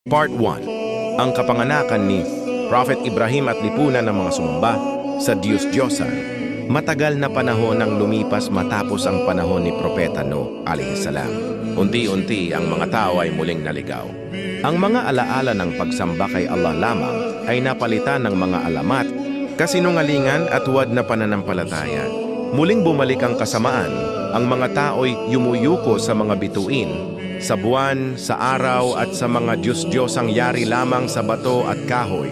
Part 1. Ang kapanganakan ni Prophet Ibrahim at lipunan ng mga sumamba sa Diyos-Diyosan. Matagal na panahon ang lumipas matapos ang panahon ni Propeta Nuh alaihissalam. Unti-unti ang mga tao ay muling naligaw. Ang mga alaala ng pagsamba kay Allah lamang ay napalitan ng mga alamat, kasinungalingan at huwad na pananampalataya. Muling bumalik ang kasamaan, ang mga tao'y yumuyuko sa mga bituin, sa buwan, sa araw at sa mga Diyos-Diyosang yari lamang sa bato at kahoy.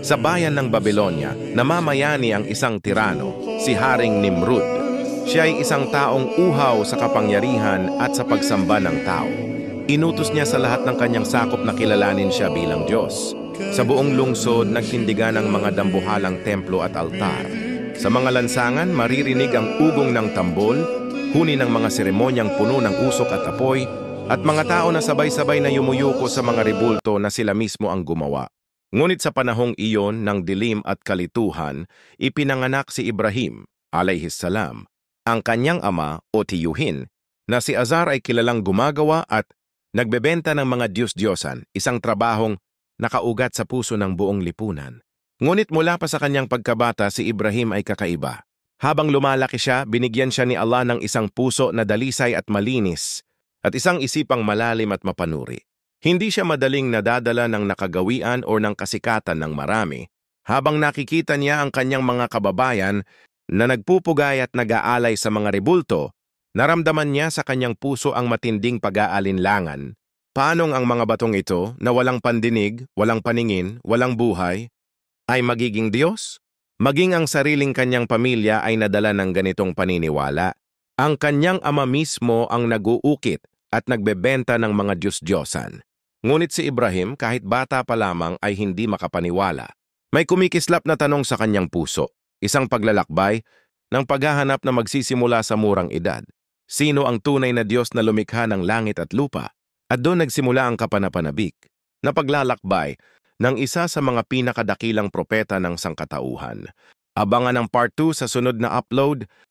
Sa bayan ng Babylonia, namamayani ang isang tirano, si Haring Nimrud. Siya ay isang taong uhaw sa kapangyarihan at sa pagsamba ng tao. Inutos niya sa lahat ng kanyang sakop na kilalanin siya bilang Diyos. Sa buong lungsod, nagtindigan ang mga dambuhalang templo at altar. Sa mga lansangan, maririnig ang ugong ng tambol, huni ng mga seremonyang puno ng usok at apoy, at mga tao na sabay-sabay na yumuyuko sa mga ribulto na sila mismo ang gumawa. Ngunit sa panahong iyon ng dilim at kalituhan, ipinanganak si Ibrahim, alaihissalam, ang kanyang ama o tiyuhin, na si Azar ay kilalang gumagawa at nagbebenta ng mga Diyos-Diyosan, isang trabahong nakaugat sa puso ng buong lipunan. Ngunit mula pa sa kanyang pagkabata, si Ibrahim ay kakaiba. Habang lumalaki siya, binigyan siya ni Allah ng isang puso na dalisay at malinis, at isang isipang malalim at mapanuri. Hindi siya madaling nadadala ng nakagawian o ng kasikatan ng marami. Habang nakikita niya ang kanyang mga kababayan na nagpupugay at nag-aalay sa mga ribulto, naramdaman niya sa kanyang puso ang matinding pag-aalinlangan. Paanong ang mga batong ito na walang pandinig, walang paningin, walang buhay, ay magiging Diyos? Maging ang sariling kanyang pamilya ay nadala ng ganitong paniniwala. Ang kanyang ama mismo ang nag-uukit at nagbebenta ng mga Diyos-Diyosan. Ngunit si Ibrahim, kahit bata pa lamang, ay hindi makapaniwala. May kumikislap na tanong sa kanyang puso, isang paglalakbay ng paghahanap na magsisimula sa murang edad. Sino ang tunay na Diyos na lumikha ng langit at lupa? At doon nagsimula ang kapanapanabik na paglalakbay ng isa sa mga pinakadakilang propeta ng sangkatauhan. Abangan ang part 2 sa sunod na upload.